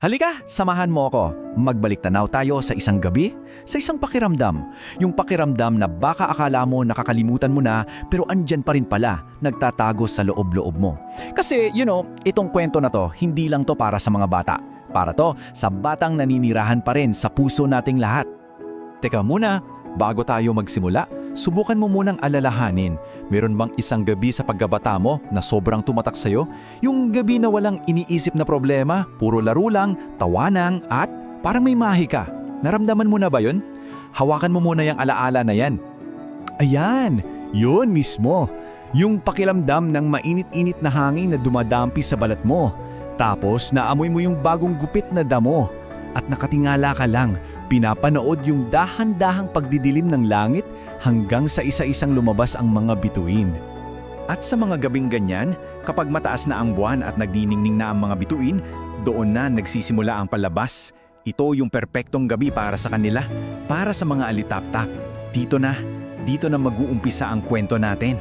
Halika, samahan mo ako. Magbalik tanaw tayo sa isang gabi, sa isang pakiramdam. Yung pakiramdam na baka akala mo nakakalimutan mo na pero andyan pa rin pala, nagtatago sa loob-loob mo. Kasi, itong kwento na to, hindi lang to para sa mga bata. Para to sa batang naninirahan pa rin sa puso nating lahat. Teka muna, bago tayo magsimula, subukan mo munang alalahanin. Meron bang isang gabi sa pagkabata mo na sobrang tumatak sa'yo? Yung gabi na walang iniisip na problema, puro laro lang, tawanan at parang may mahi ka. Naramdaman mo na ba yun? Hawakan mo muna yung alaala na yan. Ayan, yun mismo. Yung pakiramdam ng mainit-init na hangin na dumadampi sa balat mo. Tapos naamoy mo yung bagong gupit na damo. At nakatingala ka lang, pinapanood yung dahan-dahang pagdidilim ng langit hanggang sa isa-isang lumabas ang mga bituin. At sa mga gabing ganyan, kapag mataas na ang buwan at nagniningning na ang mga bituin, doon na nagsisimula ang palabas. Ito yung perpektong gabi para sa kanila, para sa mga alitap-tap. Dito na mag-uumpisa ang kwento natin.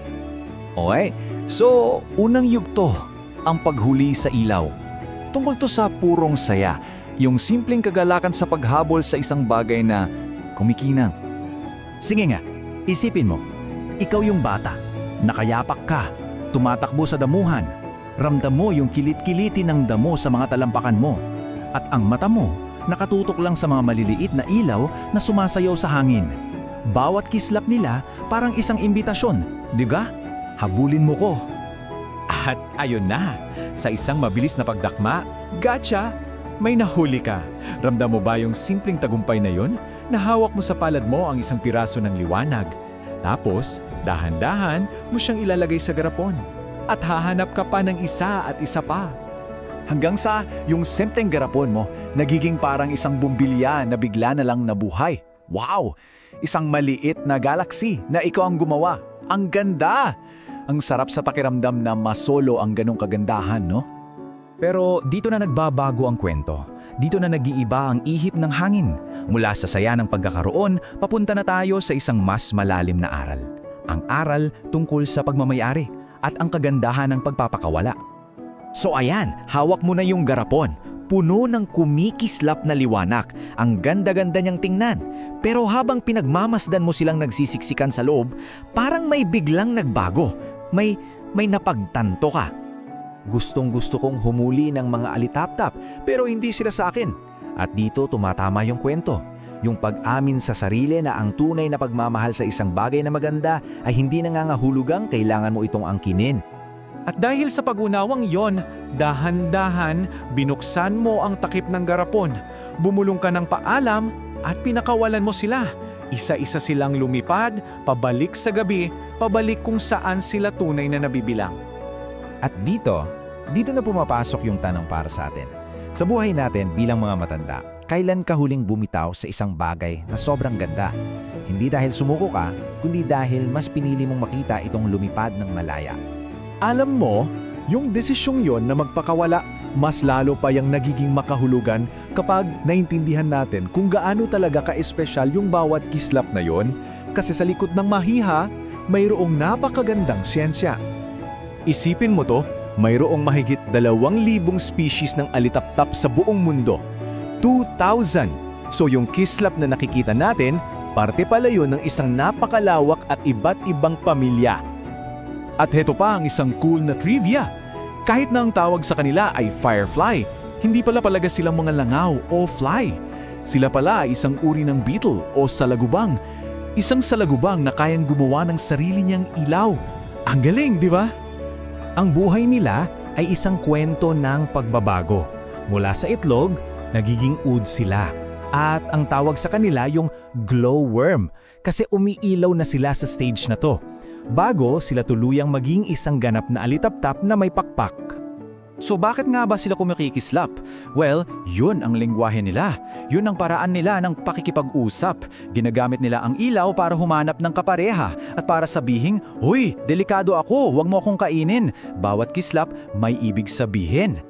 Okay, so unang yugto, ang paghuli sa ilaw. Tungkol to sa purong saya, yung simpleng kagalakan sa paghabol sa isang bagay na kumikinang. Sige nga, isipin mo, ikaw yung bata, nakayapak ka, tumatakbo sa damuhan, ramdam mo yung kilit-kiliti ng damo sa mga talampakan mo, at ang mata mo nakatutok lang sa mga maliliit na ilaw na sumasayaw sa hangin. Bawat kislap nila parang isang imbitasyon, di ba? Habulin mo ko. At ayun na, sa isang mabilis na pagdakma, gotcha! May nahuli ka. Ramdam mo ba yung simpleng tagumpay na yon? Nahawak mo sa palad mo ang isang piraso ng liwanag. Tapos, dahan-dahan mo siyang ilalagay sa garapon. At hahanap ka pa ng isa at isa pa. Hanggang sa yung simpleng garapon mo, nagiging parang isang bumbilya na bigla na lang nabuhay. Wow! Isang maliit na galaxy na ikaw ang gumawa. Ang ganda! Ang sarap sa pakiramdam na masolo ang ganong kagandahan, no? Pero dito na nagbabago ang kwento. Dito na nag-iiba ang ihip ng hangin. Mula sa saya ng pagkakaroon, papunta na tayo sa isang mas malalim na aral. Ang aral tungkol sa pagmamayari at ang kagandahan ng pagpapakawala. So ayan, hawak mo na yung garapon. Puno ng kumikislap na liwanag. Ang ganda-ganda niyang tingnan. Pero habang pinagmamasdan mo silang nagsisiksikan sa loob, parang may biglang nagbago. May napagtanto ka. Gustong-gusto kong humuli ng mga alitap-tap pero hindi sila sa akin. At dito tumatama yung kwento. Yung pag-amin sa sarili na ang tunay na pagmamahal sa isang bagay na maganda ay hindi nangangahulugang kailangan mo itong angkinin. At dahil sa pag-unawang yon, dahan-dahan binuksan mo ang takip ng garapon. Bumulong ka ng paalam at pinakawalan mo sila. Isa-isa silang lumipad, pabalik sa gabi, pabalik kung saan sila tunay na nabibilang. At dito na pumapasok yung tanong para sa atin. Sa buhay natin bilang mga matanda, kailan ka huling bumitaw sa isang bagay na sobrang ganda? Hindi dahil sumuko ka, kundi dahil mas pinili mong makita itong lumipad ng malaya. Alam mo, yung desisyong yon na magpakawala, mas lalo pa yung nagiging makahulugan kapag naintindihan natin kung gaano talaga ka-espesyal yung bawat kislap na yon, kasi sa likod ng mahiha, mayroong napakagandang siyensya. Isipin mo to, mayroong mahigit 2,000 species ng alitaptap sa buong mundo. 2,000! So yung kislap na nakikita natin, parte pala yun ng isang napakalawak at iba't ibang pamilya. At heto pa ang isang cool na trivia. Kahit na ang tawag sa kanila ay firefly, hindi pala talaga silang mga langaw o fly. Sila pala ay isang uri ng beetle o salagubang. Isang salagubang na kayang gumawa ng sarili niyang ilaw. Ang galing, di ba? Ang buhay nila ay isang kwento ng pagbabago. Mula sa itlog, nagiging ud sila. At ang tawag sa kanila yung glowworm kasi umiilaw na sila sa stage na to. Bago sila tuluyang maging isang ganap na alitaptap na may pakpak. So bakit nga ba sila kumikislap? Well, yun ang lengguwahe nila. Yun ang paraan nila ng pakikipag-usap. Ginagamit nila ang ilaw para humanap ng kapareha at para sabihing, "Hoy, delikado ako, huwag mo akong kainin." Bawat kislap may ibig sabihin.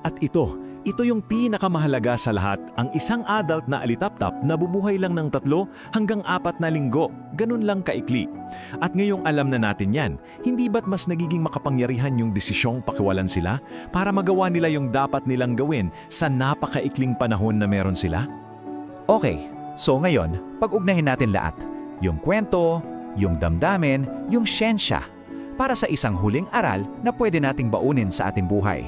At ito Ito yung pinakamahalaga sa lahat, ang isang adult na alitaptap na bubuhay lang ng 3 hanggang 4 na linggo. Ganun lang kaikli. At ngayong alam na natin yan, hindi ba't mas nagiging makapangyarihan yung desisyong pakiwalan sila para magawa nila yung dapat nilang gawin sa napakaikling panahon na meron sila? Okay, so ngayon, pag-ugnahin natin lahat. Yung kwento, yung damdamin, yung siyensya. Para sa isang huling aral na pwede nating baunin sa ating buhay.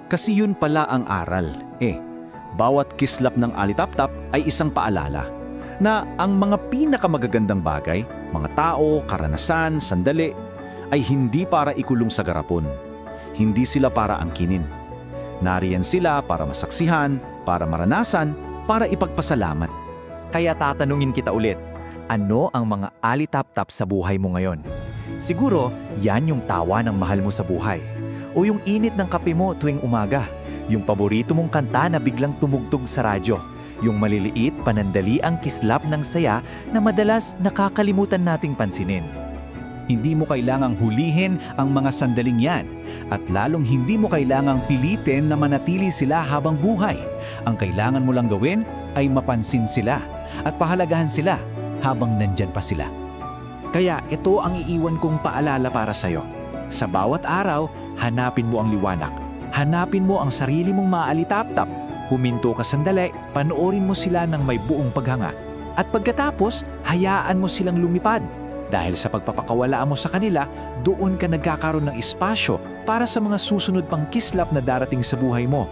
Kasi yun pala ang aral. Bawat kislap ng alitaptap ay isang paalala na ang mga pinakamagagandang bagay, mga tao, karanasan, sandali, ay hindi para ikulong sa garapon. Hindi sila para angkinin. Nariyan sila para masaksihan, para maranasan, para ipagpasalamat. Kaya tatanungin kita ulit, ano ang mga alitaptap sa buhay mo ngayon? Siguro, yan yung tawa ng mahal mo sa buhay. O yung init ng kape mo tuwing umaga. Yung paborito mong kanta na biglang tumugtog sa radyo. Yung maliliit, panandaliang kislap ng saya na madalas nakakalimutan nating pansinin. Hindi mo kailangang hulihin ang mga sandaling yan at lalong hindi mo kailangang pilitin na manatili sila habang buhay. Ang kailangan mo lang gawin ay mapansin sila at pahalagahan sila habang nandyan pa sila. Kaya ito ang iiwan kong paalala para sa'yo. Sa bawat araw, hanapin mo ang liwanag. Hanapin mo ang sarili mong maalitaptap. Huminto ka sandali, panoorin mo sila ng may buong paghanga. At pagkatapos, hayaan mo silang lumipad. Dahil sa pagpapakawalaan mo sa kanila, doon ka nagkakaroon ng espasyo para sa mga susunod pang kislap na darating sa buhay mo.